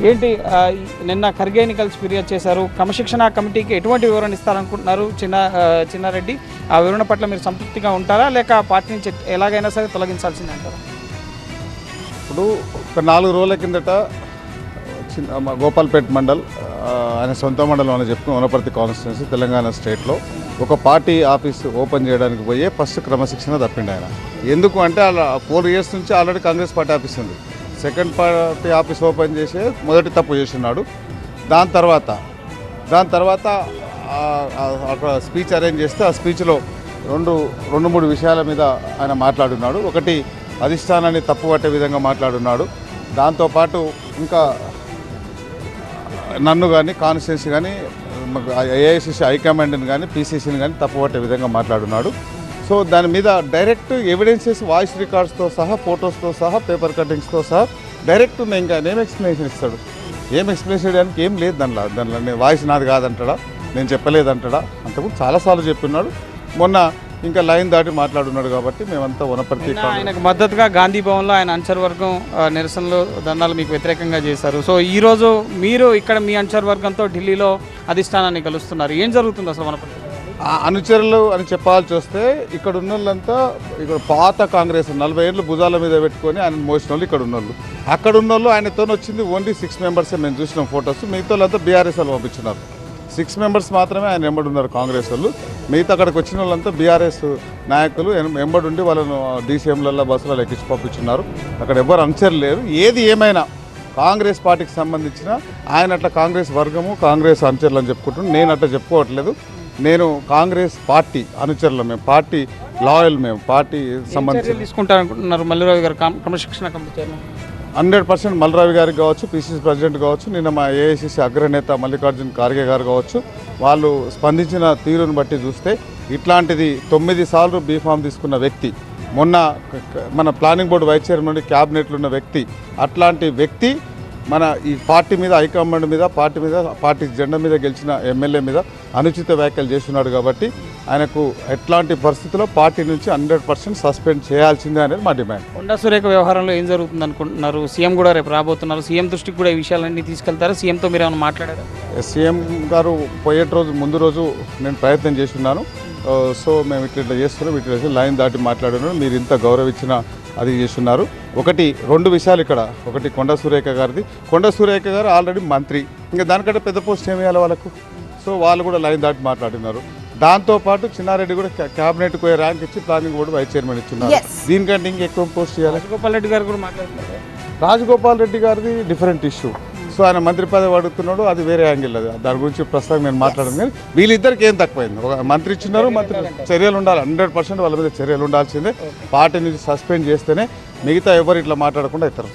ఏంటి నిన్న ఖర్గేని కలిసి ఫిర్యాదు చేశారు. క్రమశిక్షణ కమిటీకి ఎటువంటి వివరణ ఇస్తారనుకుంటున్నారు చిన్నారెడ్డి? ఆ వివరణ పట్ల మీరు సంతృప్తిగా ఉంటారా, లేక పార్టీ నుంచి ఎలాగైనా సరే తొలగించాల్సిందే అంటారా? ఇప్పుడు ఒక 4 రోజుల కిందట గోపాల్పేట్ మండల్, ఆయన సొంత మండలం అని చెప్పుకుని వనపర్తి కాన్స్టిట్యున్సీ తెలంగాణ స్టేట్లో ఒక పార్టీ ఆఫీస్ ఓపెన్ చేయడానికి పోయే ఫస్ట్ క్రమశిక్షణ తప్పిండు ఆయన. ఎందుకు అంటే అలా 4 years నుంచి ఆల్రెడీ కాంగ్రెస్ పార్టీ ఆఫీస్ ఉంది. సెకండ్ పార్టీ ఆఫీస్ ఓపెన్ చేసే మొదటి తప్పు చేస్తున్నాడు. దాని తర్వాత అక్కడ స్పీచ్ అరేంజ్ చేస్తే ఆ స్పీచ్లో రెండు మూడు విషయాల మీద ఆయన మాట్లాడున్నాడు. ఒకటి, అధిష్టానాన్ని తప్పుపట్టే విధంగా మాట్లాడున్నాడు. దాంతోపాటు ఇంకా నన్ను కానీ కాన్స్టిట్యున్సీ కానీ ఏఐసిసి హైకమాండ్ని కానీ పీసీసీని కానీ తప్పుపట్టే విధంగా మాట్లాడున్నాడు. సో దాని మీద డైరెక్ట్ ఎవిడెన్సెస్, వాయిస్ రికార్డ్స్తో సహా, ఫొటోస్తో సహా, పేపర్ కటింగ్స్తో సహా డైరెక్ట్ ఇంకా ఏం ఎక్స్ప్లెనేషన్ ఇస్తాడు? ఏం ఎక్స్ప్లెనేషన్ చేయడానికి ఏం లేదు దాంట్లో నేను వాయిస్ నాది కాదంటాడా, నేను చెప్పలేదంటాడా? అంతకుముందు చాలాసార్లు చెప్పున్నాడు. మొన్న ఇంకా లైన్ దాటి మాట్లాడున్నాడు. కాబట్టి మేమంతా వనపర్తి ఆయనకు మద్దతుగా గాంధీ భవన్లో ఆయన అనుచర వర్గం నిరసనలు, ధర్నాలు మీకు వ్యతిరేకంగా చేశారు. సో ఈరోజు మీరు ఇక్కడ మీ అనుచర వర్గంతో ఢిల్లీలో అధిష్టానాన్ని కలుస్తున్నారు. ఏం జరుగుతుంది అసలు వనపర్తి? అనుచరులు అని చెప్పాల్సి వస్తే ఇక్కడ ఉన్న వాళ్ళంతా ఇక్కడ పాత కాంగ్రెస్ 40 ఏళ్ళు భుజాల మీద పెట్టుకొని ఆయన మోసిన వాళ్ళు ఇక్కడ ఉన్నోళ్ళు. అక్కడ ఉన్నోళ్ళు ఆయనతో వచ్చింది ఓన్లీ 6 members. మేము చూసినాం ఫొటోస్. మిగతా వాళ్ళంతా బీఆర్ఎస్ వాళ్ళు పంపించినారు. 6 members మాత్రమే ఆయన వెంబడి ఉన్నారు కాంగ్రెస్ వాళ్ళు. మిగతా అక్కడికి వచ్చిన వాళ్ళంతా బీఆర్ఎస్ నాయకులు వెంబడి ఉండి వాళ్ళను డీసీఎంలలో బస్సులలో ఎక్కించి పంపించున్నారు. అక్కడ ఎవరు అనుచరులు లేరు. ఏది ఏమైనా కాంగ్రెస్ పార్టీకి సంబంధించిన ఆయన అట్లా కాంగ్రెస్ వర్గము, కాంగ్రెస్ అనుచరులు అని చెప్పుకుంటున్నాను. నేను అట్లా చెప్పుకోవట్లేదు. నేను కాంగ్రెస్ పార్టీ అనుచరులు, మేము పార్టీ లాయల్, మేము పార్టీ సంబంధించి తీసుకుంటారనుకుంటున్నారు. మల్లిరావు గారు క్రమశిక్షణ కమిటీ చైర్మన్ 100% మల్లిరావు గారికి కావచ్చు, పిసిసి ప్రెసిడెంట్ కావచ్చు, నిన్న మా ఏఐసిసి అగ్రనేత మల్లికార్జున్ ఖార్గే గారు కావచ్చు, వాళ్ళు స్పందించిన తీరును బట్టి చూస్తే ఇట్లాంటిది 9 సార్లు బీఫామ్ తీసుకున్న వ్యక్తి, మొన్న మన ప్లానింగ్ బోర్డు వైస్ చైర్మన్ నుండి క్యాబినెట్లో ఉన్న వ్యక్తి, అట్లాంటి వ్యక్తి మన ఈ పార్టీ మీద, హైకమాండ్ మీద, పార్టీ జెండా మీద గెలిచిన ఎమ్మెల్యే మీద అనుచిత వ్యాఖ్యలు చేస్తున్నాడు. కాబట్టి ఆయనకు ఎట్లాంటి పరిస్థితుల్లో పార్టీ నుంచి 100% సస్పెండ్ చేయాల్సిందే అనేది మా డిమాండ్. కొండా సురేఖ వ్యవహారంలో ఏం జరుగుతుంది అనుకుంటున్నారు? సీఎం కూడా రేపు రాబోతున్నారు. సీఎం దృష్టికి కూడా ఈ విషయాలన్నీ తీసుకెళ్తారు. సీఎంతో మీరు ఏమైనా మాట్లాడారా? సీఎం గారు ముందు రోజు నేను ప్రయత్నం చేస్తున్నాను. సో మేము ఇట్లా చేస్తున్నాం, ఇట్లా లైన్ దాటి మాట్లాడున్నాను. మీరు ఇంత గౌరవించిన అది చేస్తున్నారు. 2 విషయాలు ఇక్కడ. ఒకటి, కొండా సురేఖ గారిది. కొండా సురేఖ గారు ఆల్రెడీ మంత్రి, ఇంకా దానికంటే పెద్ద పోస్ట్ ఏమి వేయాలి వాళ్ళకు? సో వాళ్ళు కూడా లైన్ దాటి మాట్లాడినారు. దాంతోపాటు చిన్నారెడ్డి కూడా క్యాబినెట్ పోయే ర్యాంక్ ఇచ్చి ప్లానింగ్ బోర్డు వైస్ చైర్మన్ ఇచ్చున్నారు. దీనికంటే ఇంకెక్కువ పోస్ట్ చేయాలి. రాజగోపాల్ రెడ్డి గారు కూడా మాట్లాడుతున్నారు. రాజగోపాల్ రెడ్డి గారిది డిఫరెంట్ ఇష్యూ. సో ఆయన మంత్రి పదవి అడుగుతున్నాడు, అది వేరే యాంగిల్. అది దాని గురించి ప్రస్తుతం నేను మాట్లాడను. కానీ వీళ్ళిద్దరికి ఏం తక్కువైంది? ఒక మంత్రి ఇచ్చినారు, మంత్రి చర్యలు ఉండాలి. 100% వాళ్ళ మీద చర్యలు ఉండాల్సిందే. పార్టీ నుంచి సస్పెండ్ చేస్తేనే మిగతా ఎవరు ఇట్లా మాట్లాడకుండా అవుతారు.